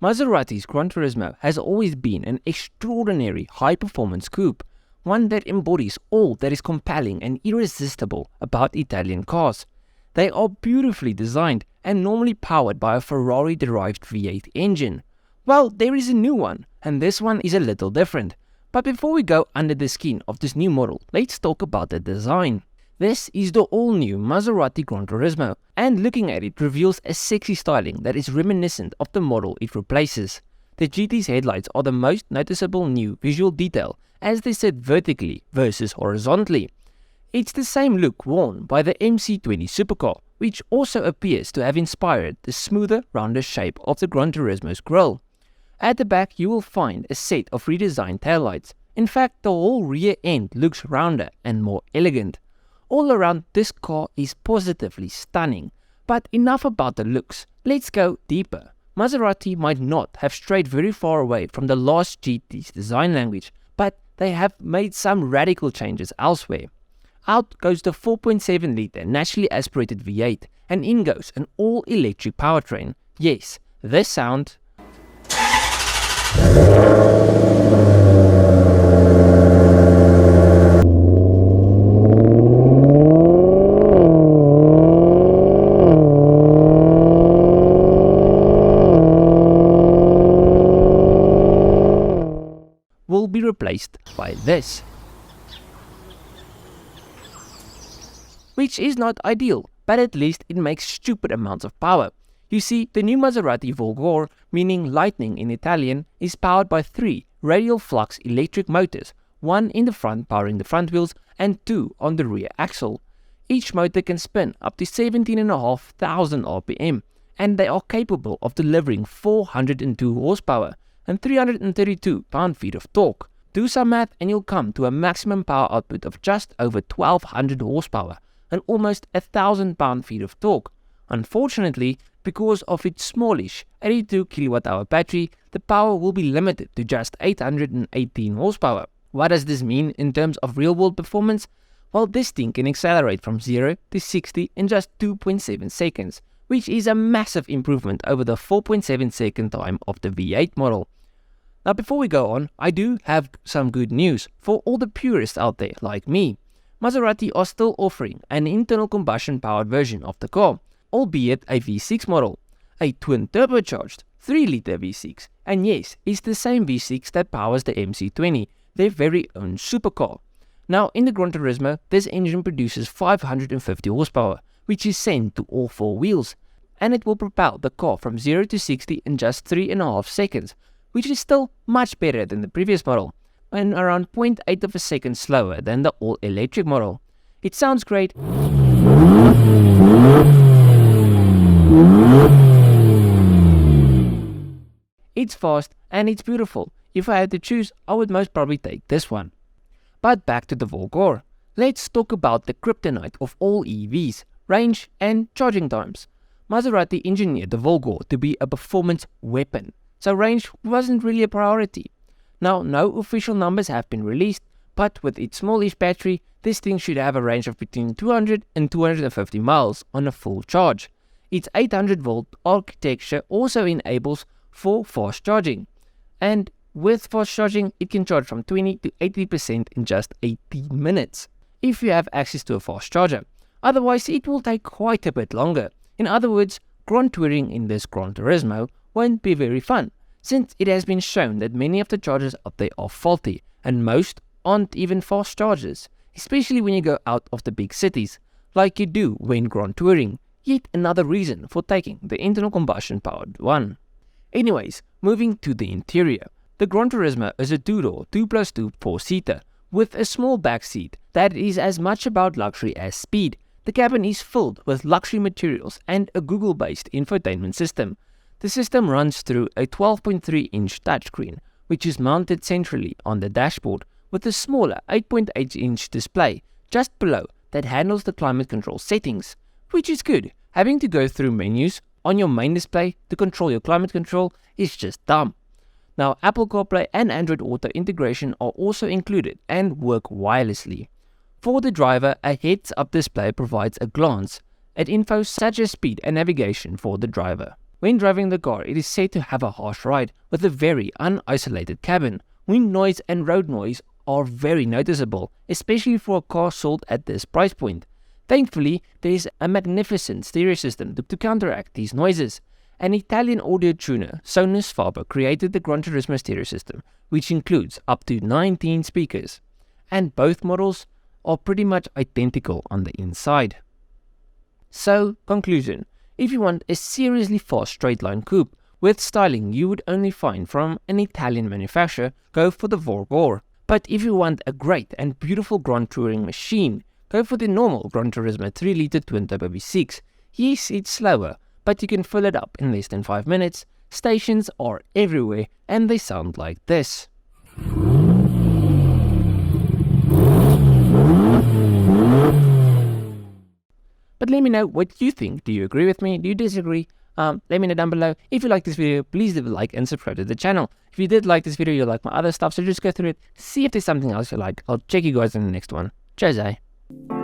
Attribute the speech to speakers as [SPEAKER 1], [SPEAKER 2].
[SPEAKER 1] Maserati's Granturismo has always been an extraordinary high-performance coupe, one that embodies all that is compelling and irresistible about Italian cars. They are beautifully designed and normally powered by a Ferrari derived V8 engine. Well, there is a new one, and this one is a little different. But before we go under the skin of this new model, let's talk about the design. This is the all-new Maserati Granturismo, and looking at it reveals a sexy styling that is reminiscent of the model it replaces. The GT's headlights are the most noticeable new visual detail, as they sit vertically versus horizontally. It's the same look worn by the MC20 supercar, which also appears to have inspired the smoother, rounder shape of the Granturismo's grille. At the back you will find a set of redesigned taillights. In fact, the whole rear end looks rounder and more elegant. All around, this car is positively stunning. But enough about the looks, let's go deeper. Maserati might not have strayed very far away from the last GT's design language, but they have made some radical changes elsewhere. Out goes the 4.7 litre naturally aspirated V8, and in goes an all-electric powertrain. Yes, this sound will be replaced by this, which is not ideal, but at least it makes stupid amounts of power. You see, the new Maserati Folgore, meaning lightning in Italian, is powered by 3 radial flux electric motors, 1 in the front powering the front wheels and 2 on the rear axle. Each motor can spin up to 17,500 RPM, and they are capable of delivering 402 horsepower and 332 pound-feet of torque. Do some math and you'll come to a maximum power output of just over 1200 horsepower and almost 1000 pound-feet of torque. Unfortunately, because of its smallish 82 kWh battery, the power will be limited to just 818 horsepower. What does this mean in terms of real-world performance? Well, this thing can accelerate from 0 to 60 in just 2.7 seconds, which is a massive improvement over the 4.7 second time of the V8 model. Now before we go on, I do have some good news for all the purists out there like me. Maserati are still offering an internal combustion powered version of the car, albeit a V6 model, a twin turbocharged 3 litre V6, and yes, it's the same V6 that powers the MC20, their very own supercar. Now in the Granturismo, this engine produces 550 horsepower, which is sent to all 4 wheels, and it will propel the car from 0 to 60 in just 3.5 seconds, which is still much better than the previous model, and around 0.8 of a second slower than the all-electric model. It sounds great, it's fast, and it's beautiful. If I had to choose, I would most probably take this one. But back to the Folgore. Let's talk about the kryptonite of all EVs, range and charging times. Maserati engineered the Folgore to be a performance weapon, so range wasn't really a priority. Now, no official numbers have been released, but with its smallish battery, this thing should have a range of between 200 and 250 miles on a full charge. Its 800 volt architecture also enables for fast charging, and with fast charging it can charge from 20 to 80% in just 18 minutes if you have access to a fast charger. Otherwise it will take quite a bit longer. In other words, Grand Touring in this Granturismo won't be very fun, since it has been shown that many of the chargers up there are faulty and most aren't even fast chargers, especially when you go out of the big cities like you do when Grand Touring. Yet another reason for taking the internal combustion powered one. Anyways, moving to the interior. The Granturismo is a 2-door 2+2 4-seater with a small back seat that is as much about luxury as speed. The cabin is filled with luxury materials and a Google-based infotainment system. The system runs through a 12.3-inch touchscreen, which is mounted centrally on the dashboard with a smaller 8.8-inch display just below that handles the climate control settings, which is good. Having to go through menus on your main display to control your climate control is just dumb. Now, Apple CarPlay and Android Auto integration are also included and work wirelessly. For the driver, a heads-up display provides a glance at info such as speed and navigation for the driver. When driving the car, it is said to have a harsh ride with a very unisolated cabin. Wind noise and road noise are very noticeable, especially for a car sold at this price point. Thankfully, there is a magnificent stereo system to counteract these noises. An Italian audio tuner, Sonus Faber, created the Granturismo stereo system, which includes up to 19 speakers. And both models are pretty much identical on the inside. So, conclusion. If you want a seriously fast straight-line coupe with styling you would only find from an Italian manufacturer, go for the Folgore. But if you want a great and beautiful Grand Touring machine, go for the normal Granturismo 3-litre twin-turbo V6. Yes, it's slower, but you can fill it up in less than 5 minutes. Stations are everywhere and they sound like this. But let me know what you think. Do you agree with me? Do you disagree? Let me know down below. If you like this video, please leave a like and subscribe to the channel. If you did like this video, you'll like my other stuff, so just go through it, see if there's something else you like. I'll check you guys in the next one. Cheers, eh?